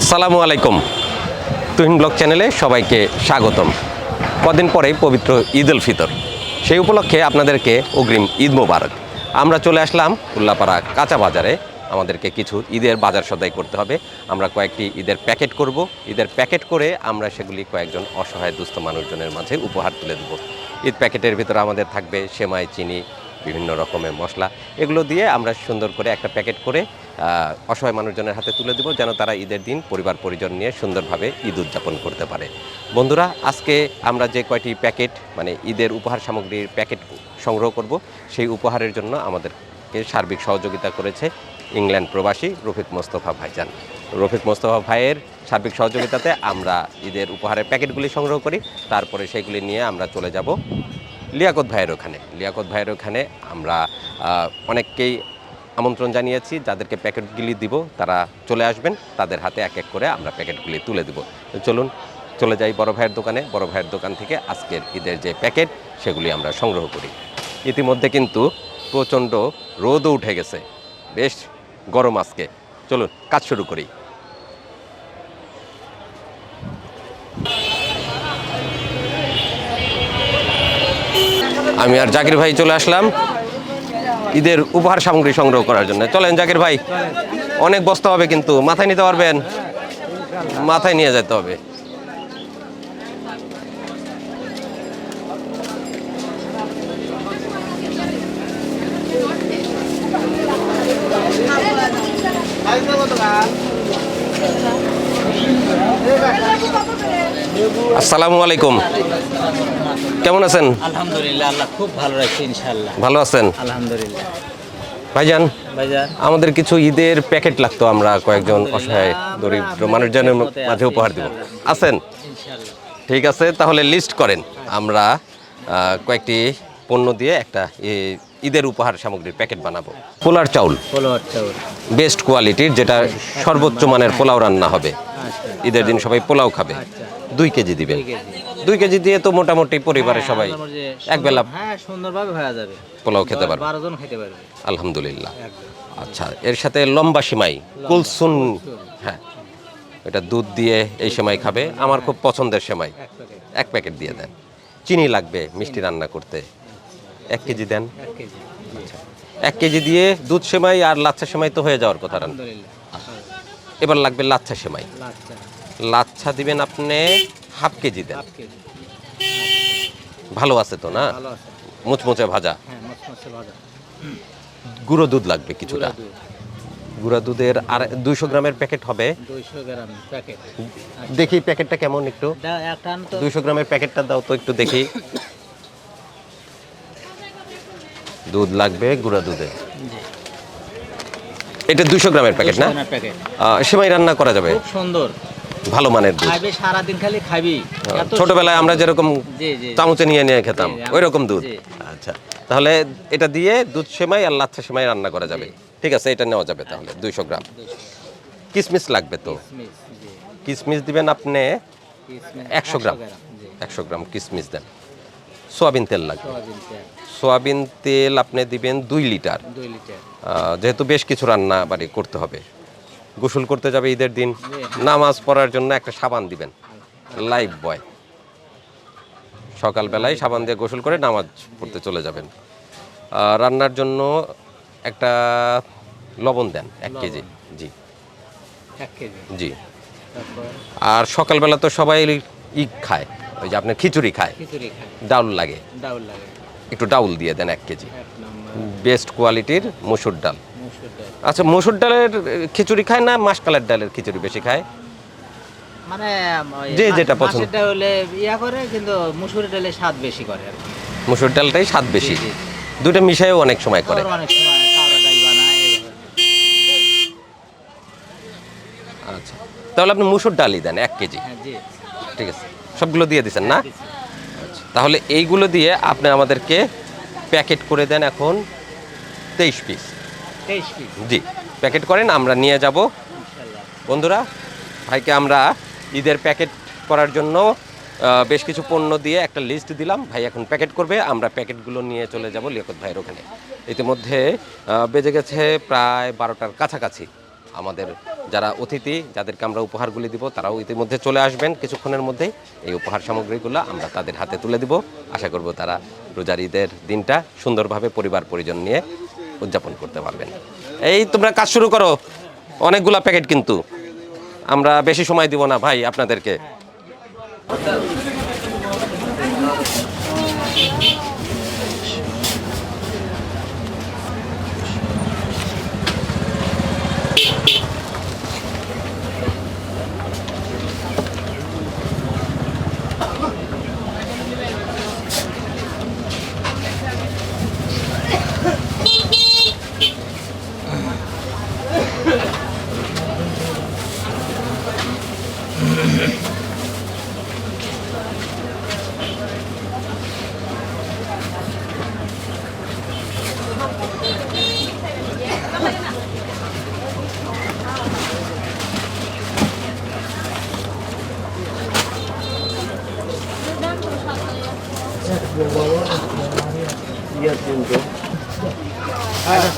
আসসালামু আলাইকুম। তুহিন ব্লগ চ্যানেলে সবাইকে স্বাগতম। কদিন পরেই পবিত্র ঈদ উল ফিতর, সেই উপলক্ষে আপনাদেরকে অগ্রিম ঈদ মোবারক। আমরা চলে আসলাম উল্লাপাড়া কাঁচা বাজারে। আমাদেরকে কিছু ঈদের বাজার সদাই করতে হবে। আমরা কয়েকটি ঈদের প্যাকেট করব। ঈদের প্যাকেট করে আমরা সেগুলি কয়েকজন অসহায় দুস্থ মানুষজনের মাঝে উপহার তুলে দেব। ঈদ প্যাকেটের ভিতরে আমাদের থাকবে সেমাই, চিনি, বিভিন্ন রকমের মশলা। এগুলো দিয়ে আমরা সুন্দর করে একটা প্যাকেট করে অসহায় মানুষজনের হাতে তুলে দেব, যেন তারা ঈদের দিন পরিবার পরিজন নিয়ে সুন্দরভাবে ঈদ উদযাপন করতে পারে। বন্ধুরা, আজকে আমরা যে কয়টি প্যাকেট মানে ঈদের উপহার সামগ্রীর প্যাকেট সংগ্রহ করব, সেই উপহারের জন্য আমাদেরকে সার্বিক সহযোগিতা করেছে ইংল্যান্ড প্রবাসী রফিক মোস্তফা ভাইজান। রফিক মোস্তফা ভাইয়ের সার্বিক সহযোগিতাতে আমরা ঈদের উপহারের প্যাকেটগুলি সংগ্রহ করি। তারপরে সেগুলি নিয়ে আমরা চলে যাব লিয়াকত ভাইয়ের ওখানে। লিয়াকত ভাইয়ের ওখানে আমরা অনেককেই আমন্ত্রণ জানিয়েছি, যাদেরকে প্যাকেটগুলি দিব তারা চলে আসবেন, তাদের হাতে এক এক করে আমরা প্যাকেটগুলি তুলে দেব। চলুন চলে যাই বড় ভাইয়ের দোকানে। বড় ভাইয়ের দোকান থেকে আজকের ঈদের যে প্যাকেট সেগুলি আমরা সংগ্রহ করি। ইতিমধ্যে কিন্তু প্রচণ্ড রোদও উঠে গেছে, বেশ গরম আজকে। চলুন কাজ শুরু করি। আমি আর জাকির ভাই চলে আসলাম ঈদের উপহার সামগ্রী সংগ্রহ করার জন্য। চলেন জাকির ভাই, অনেক বস্তা হবে কিন্তু মাথায় নিতে পারবেন? মাথায় নিয়ে যেতে হবে। আসসালামু আলাইকুম, কেমন আছেন? আলহামদুলিল্লাহ, আল্লাহ খুব ভালো রাখছে, ইনশাআল্লাহ। ভালো আছেন? আলহামদুলিল্লাহ। ভাইজান, ভাইজান, আমাদের কিছু ঈদের প্যাকেট লাগতো, আমরা কয়েকজন অসহায় দরিদ্র মানুষজনের মাঝে উপহার দেব। আছেন? ইনশাআল্লাহ। ঠিক আছে, তাহলে লিস্ট করেন। আমরা কয়েকটি পণ্য দিয়ে একটা ঈদের উপহার সামগ্রীর প্যাকেট বানাবো। পোলার চাউল, পোলাওয়ার চাউল বেস্ট কোয়ালিটির, যেটা সর্বোচ্চ মানের পোলাও রান্না হবে। আচ্ছা, ঈদের দিন সবাই পোলাও খাবে। আচ্ছা। 2 কেজি দিবেন। 2 কেজি। 2 কেজি দিয়ে তো মোটামুটি পরিবারের সবাই একবেলা হ্যাঁ, সুন্দরভাবে হয়ে যাবে। পোলাও খেতে পারবে। 12 জন খেতে পারবে। আলহামদুলিল্লাহ। একদম। আচ্ছা, এর সাথে লম্বা সিমাই, কুলসুন, হ্যাঁ, এটা দুধ দিয়ে এই সেমাই খাবে। আমার খুব পছন্দের সেমাই। এক প্যাকেট। 1 প্যাকেট দিয়ে দেন। চিনি লাগবে মিষ্টি রান্না করতে, 1 কেজি দেন। 1 কেজি। আচ্ছা, 1 কেজি দিয়ে দুধ সেমাই আর লাচ্ছা সেমাই তো হয়ে যাওয়ার কথা। আলহামদুলিল্লাহ। এবার লাগবে লাচ্ছা সেমাই। আচ্ছা, লাচ্ছা দিবেন আপনি 1/2 কেজি দেন। 1/2 কেজি। ভালো আছে তো না? ভালো আছে। মুচমুচে ভাজা। হ্যাঁ, মচমচে ভাজা। গুঁড়ো দুধ লাগবে কিছুটা। গুঁড়া দুধ। গুঁড়া দুধের আর 200 গ্রামের প্যাকেট হবে। 200 গ্রাম প্যাকেট। দেখি প্যাকেটটা কেমন, একটু একটা আন তো। 200 গ্রামের প্যাকেটটা দাও তো একটু দেখি। দুধ লাগবে গুঁড়া দুধে। জি। এটা 200 গ্রামের প্যাকেট না? 200 গ্রামের প্যাকেট। সেমাই রান্না করা যাবে, খুব সুন্দর। ভালো মানের দুধ। খাইবে সারাদিন, খালি খাবি। এত ছোটবেলায় আমরা যেরকম জি, জি। চামচে নিয়ে নিয়ে খেতাম, জি, ওই রকম দুধ। জি। আচ্ছা, তাহলে এটা দিয়ে দুধ সেমাই আর লাচ্ছা সেমাই রান্না করা যাবে। ঠিক আছে, এটা নেওয়া যাবে তাহলে 200 গ্রাম। কিশমিশ লাগবে তো। কিশমিশ, জি। কিশমিশ দিবেন আপনি কিশমিশ 100 গ্রাম। জি। 100 গ্রাম কিশমিশ দেন। সোয়াবিন তেল লাগবে। সয়াবিন তেল সোয়াবিন তেল আপনি দিবেন 2 লিটার। 2 লিটার। যেহেতু বেশ কিছু রান্না বাড়ি করতে হবে, গোসল করতে যাবে ঈদের দিন, জি। নামাজ পড়ার জন্য একটা সাবান দিবেন, লাইফ বয়। সকালবেলায় সাবান দিয়ে গোসল করে নামাজ পড়তে চলে যাবেন। রান্নার জন্য একটা লবণ দেন 1 কেজি। জি 1 কেজি। জি। তারপর আর সকালবেলা তো সবাই খায়, ওই যে আপনার খিচুড়ি খায়, খিচুড়ি খাই। ডাউল লাগে, ডাউল লাগে। একটু ডাউল দিয়ে দেন 1 কেজি। 1 নম্বর বেস্ট কোয়ালিটির মসুর ডাল। মসুর ডাল। আচ্ছা, মসুর ডালের খিচুড়ি খায় না মাসকালের ডালের খিচুড়ি বেশি খায়? মানে যে যেটা পছন্দ। মাছের ডাল হলে ইয়া করে, কিন্তু মসুর ডালে স্বাদ বেশি করে আর কি। মসুর ডালটাই স্বাদ বেশি। জি, জি। দুটো মিশাইও অনেক সময় করে। আবার অনেক সময় কাওড়া ডাল বানায় এইভাবে। আচ্ছা, তাহলে আপনি মসুর ডালই দেন 1 কেজি। হ্যাঁ, জি। ঠিক আছে, সবগুলো দিয়ে দিচ্ছেন না? দিছি। আচ্ছা, তাহলে এইগুলো দিয়ে আপনি আমাদেরকে প্যাকেট করে দেন এখন 23 পিস। 23 পিস। জি, প্যাকেট করেন, আমরা নিয়ে যাব। ইনশাআল্লাহ। বন্ধুরা, ভাইকে আমরা ঈদের প্যাকেট করার জন্য বেশ কিছু পণ্য দিয়ে একটা লিস্ট দিলাম। ভাই এখন প্যাকেট করবে, আমরা প্যাকেটগুলো নিয়ে চলে যাব লিয়াকত ভাইয়ের ওখানে। ইতিমধ্যে বেজে গেছে প্রায় 12টার কাছাকাছি। আমাদের যারা অতিথি যাদেরকে আমরা উপহারগুলি দিব তারাও ইতিমধ্যে চলে আসবেন কিছুক্ষণের মধ্যেই। এই উপহার সামগ্রীগুলো আমরা তাদের হাতে তুলে দিব। আশা করব তারা রোজার ঈদের দিনটা সুন্দরভাবে পরিবার পরিজন নিয়ে উদযাপন করতে পারবেন। এই তোমরা কাজ শুরু করো, অনেকগুলা প্যাকেট কিন্তু, আমরা বেশি সময় দিব না ভাই আপনাদেরকে।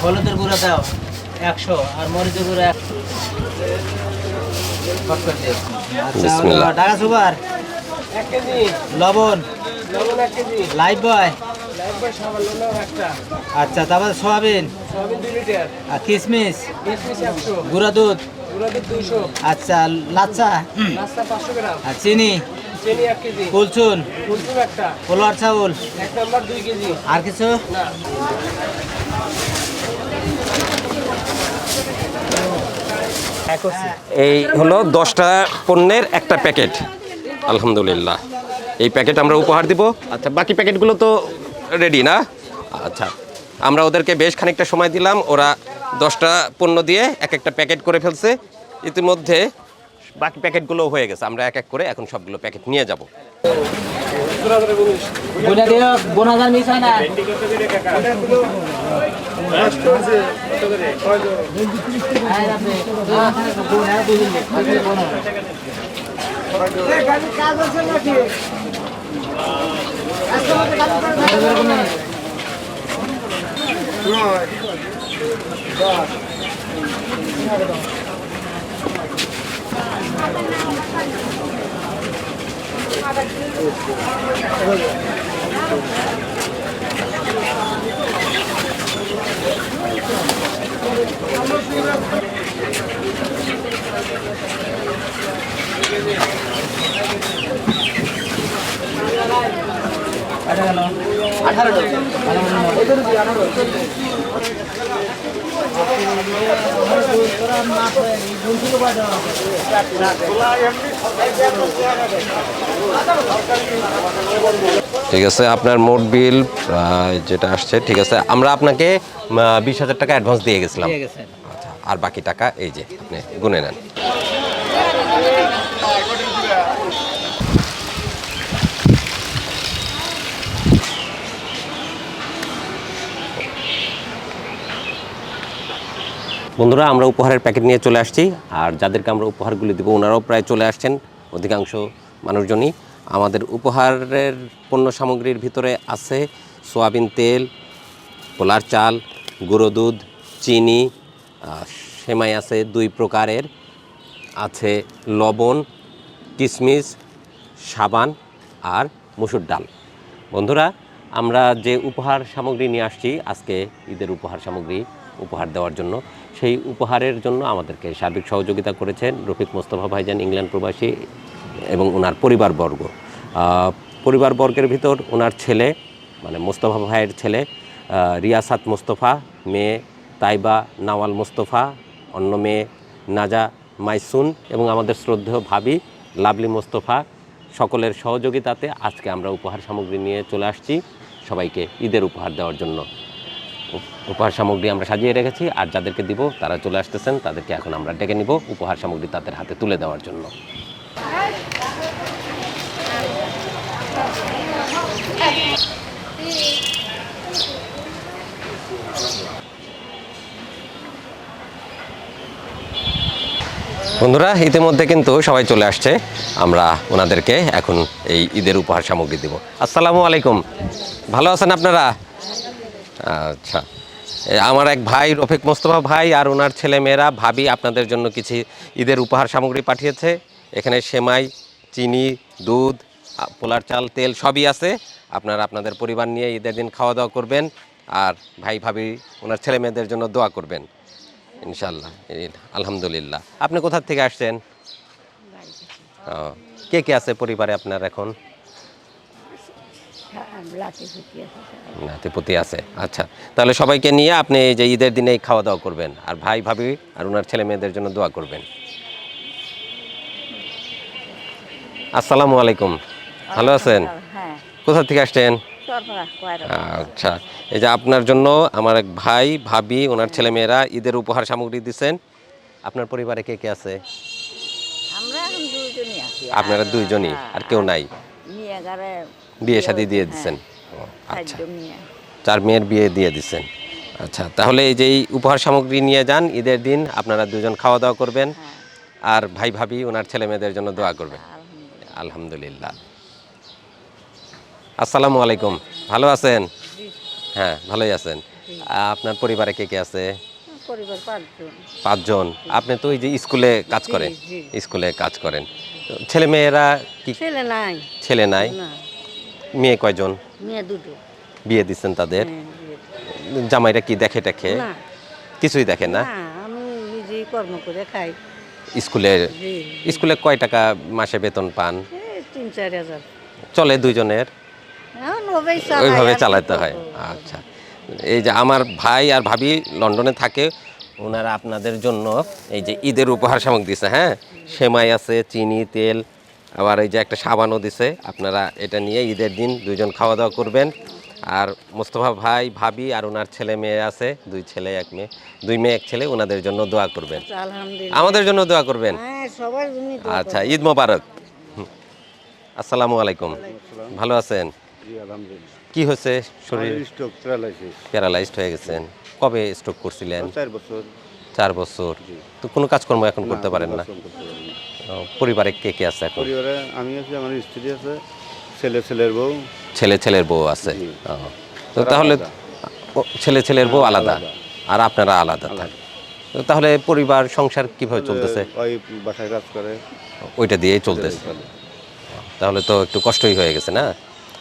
হলুদের গুঁড়া দাও 100 আর মরিচের গুঁড়া 100। বিসমিল্লাহ। আচ্ছা ঢাকা সুপার 1 কেজি, লবণ 1 কেজি, লাইফ বয় সাবান একটা, আচ্ছা তারপর সয়াবিন 2 লিটার, আর কিশমিশ 100, গুঁড়া দুধ 200, আচ্ছা লাচ্চা 500 গ্রাম, আর চিনি 1 কেজি, কুলচুন একটা, পোলার চাউল 1 নাম্বার 2 কেজি, আর কিছু না। এই হলো 10টা পণ্যের একটা প্যাকেট। আলহামদুলিল্লাহ, এই প্যাকেট আমরা উপহার দিব। আচ্ছা বাকি প্যাকেটগুলো তো রেডি না? আচ্ছা, আমরা ওদেরকে বেশ খানিকটা সময় দিলাম, ওরা 10টা পণ্য দিয়ে এক একটা প্যাকেট করে ফেলছে। ইতিমধ্যে বাকি প্যাকেটগুলো হয়ে গেছে, আমরা এক এক করে এখন সবগুলো প্যাকেট নিয়ে যাব। ঠিক আছে, আপনার মোট বিল যেটা আসছে, ঠিক আছে, আমরা আপনাকে 20,000 টাকা অ্যাডভান্স দিয়ে গেছিলাম। আচ্ছা, আর বাকি টাকা এই যে আপনি গুনে নেন। বন্ধুরা, আমরা উপহারের প্যাকেট নিয়ে চলে আসছি, আর যাদেরকে আমরা উপহারগুলি দেবো ওনারাও প্রায় চলে আসছেন, অধিকাংশ মানুষজনই। আমাদের উপহারের পণ্য সামগ্রীর ভিতরে আছে সয়াবিন তেল, পোলার চাল, গুঁড়ো দুধ, চিনি, সেমাই আছে 2 প্রকারের, আছে লবণ, কিশমিশ, সাবান আর মসুর ডাল। বন্ধুরা, আমরা যে উপহার সামগ্রী নিয়ে আসছি আজকে ঈদের উপহার সামগ্রী উপহার দেওয়ার জন্য, সেই উপহারের জন্য আমাদেরকে সার্বিক সহযোগিতা করেছেন রফিক মোস্তফা ভাইজান, ইংল্যান্ড প্রবাসী, এবং ওনার পরিবারবর্গের ভিতর ওনার ছেলে মানে মোস্তফা ভাইয়ের ছেলে রিয়াসাত মোস্তফা, মেয়ে তাইবা নাওয়াল মোস্তফা, অন্য মেয়ে নাজা মাইসুন এবং আমাদের শ্রদ্ধেয় ভাবি লাভলি মোস্তফা, সকলের সহযোগিতাতে আজকে আমরা উপহার সামগ্রী নিয়ে চলে আসছি সবাইকে ঈদের উপহার দেওয়ার জন্য। উপহার সামগ্রী আমরা সাজিয়ে রেখেছি, আর যাদেরকে দিব তারা চলে আসতেছেন, তাদেরকে এখন আমরা ডেকে নিব উপহার সামগ্রী তাদের হাতে তুলে দেওয়ার জন্য। বন্ধুরা, ইতিমধ্যে কিন্তু সবাই চলে আসছে, আমরা ওনাদেরকে এখন এই ঈদের উপহার সামগ্রী দেব। আসসালামু আলাইকুম, ভালো আছেন আপনারা? আচ্ছা, আমার এক ভাই রফিক মোস্তফা ভাই আর ওনার ছেলে মেয়েরা ভাবি আপনাদের জন্য কিছু ঈদের উপহার সামগ্রী পাঠিয়েছে। এখানে সেমাই, চিনি, দুধ, পোলার চাল, তেল সবই আছে। আপনারা আপনাদের পরিবার নিয়ে ঈদের দিন খাওয়া দাওয়া করবেন আর ভাই ভাবি ওনার ছেলে মেয়েদের জন্য দোয়া করবেন ইনশাল্লাহ। আলহামদুলিল্লাহ। আপনি কোথা থেকে আসছেন? ও, কে কে আছে পরিবারে আপনার এখন? নাতিপুতি আছে। আচ্ছা, তাহলে সবাইকে নিয়ে আপনি এই যে ঈদের দিনে খাওয়া দাওয়া করবেন আর ভাই ভাবি আর ওনার ছেলে মেয়েদের জন্য দোয়া করবেন। আসসালামু আলাইকুম, ভালো আছেন? হ্যাঁ, কোথা থেকে আসছেন? সরবরাহ কয়রা। আচ্ছা, এই যে আপনার জন্য আমার এক ভাই ভাবি ওনার ছেলে মেয়েরা ঈদের উপহার সামগ্রী দিচ্ছেন। আপনার পরিবারে কে কে আছে? আমরা এখন দুইজনই আছি। আপনারা দুইজনই, আর কেউ নাই? মেয়ে গারে বিয়ে শাদী দিয়ে দিচ্ছেন? ও, আচ্ছা, 4 মেয়ে। 4 মেয়ের বিয়ে দিয়ে দিচ্ছেন। আচ্ছা, তাহলে এই যে এই উপহার সামগ্রী নিয়ে যান, ঈদের দিন আপনারা দুজন খাওয়া দাওয়া করবেন হ্যাঁ, আর ভাই ভাবি ওনার ছেলে মেয়েদের জন্য দোয়া করবেন। আলহামদুলিল্লাহ। আলহামদুলিল্লাহ। আসসালামু আলাইকুম, ভালো আছেন? জি, হ্যাঁ, ভালোই আছেন। আপনার পরিবারে কে কে আছে? পরিবার 5 জন। 5 জন। আপনি তো ওই যে স্কুলে কাজ জি, করেন, জি। স্কুলে কাজ করেন। তো ছেলে মেয়েরা কি? ছেলে নাই। ছেলে নাই। না, মেয়ে কয়জন? মেয়ে দুটো। বিয়ে দিচ্ছেন তাদের? হ্যাঁ, বিয়ে। জামাইরা কি দেখে টেখে? না, কিছুই দেখে না? না, আমি নিজেই কর্ম করে খাই। স্কুলে জি, স্কুলে কয় টাকা মাসে বেতন পান? এই 3-4 হাজার। চলে দুইজনের? এখন ওভাবেই চালাই, ওইভাবে আর কি চালাতে হয়। করবো? আচ্ছা, এই যে আমার ভাই আর ভাবি লন্ডনে থাকে, ওনারা আপনাদের জন্য এই যে ঈদের উপহার সামগ্রী দিছে। হ্যাঁ, সেমাই আছে, চিনি, তেল, আবার এই যে একটা সাবানও দিছে। আপনারা এটা নিয়ে ঈদের দিন দুইজন খাওয়া দাওয়া করবেন আর মোস্তফা ভাই ভাবি আর ওনার ছেলে মেয়ে আছে, 2 ছেলে 1 মেয়ে, 2 মেয়ে 1 ছেলে, ওনাদের জন্য দোয়া করবেন। আচ্ছা, আলহামদুলিল্লাহ। আমাদের জন্য দোয়া করবেন। হ্যাঁ, সবার জন্যই দোয়া আচ্ছা, করবো। ঈদ মোবারক। আসসালামু আলাইকুম, ভালো আছেন? জি আলহামদুলিল্লাহ। কি হয়েছে? শরীর আমার স্ট্রোক প্যারালাইসিস প্যারালাইজড হয়ে গেছেন? কবে স্ট্রোক করছিলেন? 4 বছর। 4 বছর। জি। তো কোনো কাজকর্ম এখন করতে কোনো পারেন না? কাজ করতে পারি না। পরিবারে কে কে আছে এখন? পরিবারে আমি আছি, আমার স্ত্রী আছে, ছেলের বউ। ছেলের বউ আছে? জি। ও, তো তারা তাহলে আলাদা। ছেলের বউ আলাদা আলাদা। আর আপনারা আলাদা থাকেন। তো তাহলে পরিবার সংসার কিভাবে চলতেছে? ওই বাসায় কাজ করে। ওইটা দিয়েই চলতেছে। চলে। তাহলে তো একটু কষ্টই হয়ে গেছে না?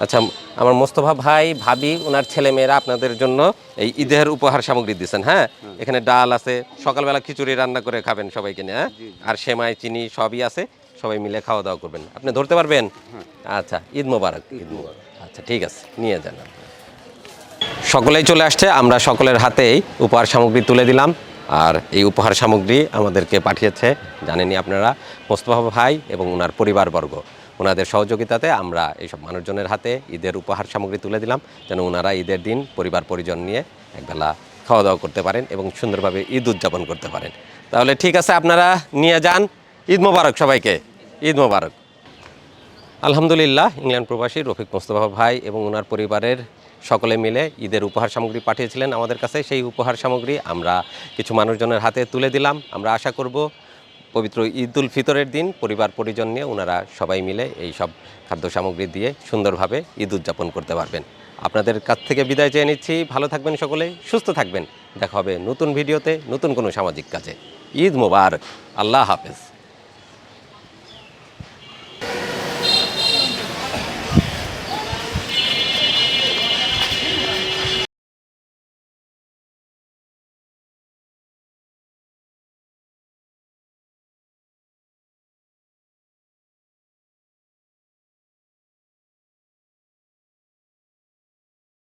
আচ্ছা, আমার মোস্তফা ভাই ভাবি ওনার ছেলে মেয়েরা আপনাদের জন্য এই ঈদের উপহার সামগ্রী দিচ্ছেন। হ্যাঁ, এখানে ডাল আছে, সকালবেলা খিচুড়ি রান্না করে খাবেন সবাইকে নিয়ে। হ্যাঁ, আর সেমাই, চিনি সবই আছে, সবাই মিলে খাওয়া দাওয়া করবেন। আপনি ধরতে পারবেন? আচ্ছা, ঈদ মোবারক। ঈদ মোবারক। আচ্ছা, ঠিক আছে, নিয়ে যান। সকলেই চলে আসছে, আমরা সকলের হাতেই উপহার সামগ্রী তুলে দিলাম। আর এই উপহার সামগ্রী আমাদেরকে পাঠিয়েছে, জানেনই আপনারা, মোস্তফা ভাই এবং ওনার পরিবারবর্গ। ওনাদের সহযোগিতাতে আমরা এইসব মানুষজনের হাতে ঈদের উপহার সামগ্রী তুলে দিলাম, যেন ওনারা ঈদের দিন পরিবার পরিজন নিয়ে একবেলা খাওয়া দাওয়া করতে পারেন এবং সুন্দরভাবে ঈদ উদযাপন করতে পারেন। তাহলে ঠিক আছে, আপনারা নিয়ে যান। ঈদ মোবারক সবাইকে, ঈদ মোবারক। আলহামদুলিল্লাহ, ইংল্যান্ড প্রবাসী রফিক মোস্তফা ভাই এবং ওনার পরিবারের সকলে মিলে ঈদের উপহার সামগ্রী পাঠিয়েছিলেন আমাদের কাছে। সেই উপহার সামগ্রী আমরা কিছু মানুষজনের হাতে তুলে দিলাম। আমরা আশা করব পবিত্র ঈদ উল ফিতরের দিন পরিবার পরিজন নিয়ে ওনারা সবাই মিলে এই সব খাদ্য সামগ্রী দিয়ে সুন্দরভাবে ঈদ উদযাপন করতে পারবেন। আপনাদের কাছ থেকে বিদায় চেয়ে নিচ্ছি। ভালো থাকবেন সকলে, সুস্থ থাকবেন। দেখা হবে নতুন ভিডিওতে, নতুন কোনো সামাজিক কাজে। ঈদ মোবারক। আল্লাহ হাফেজ।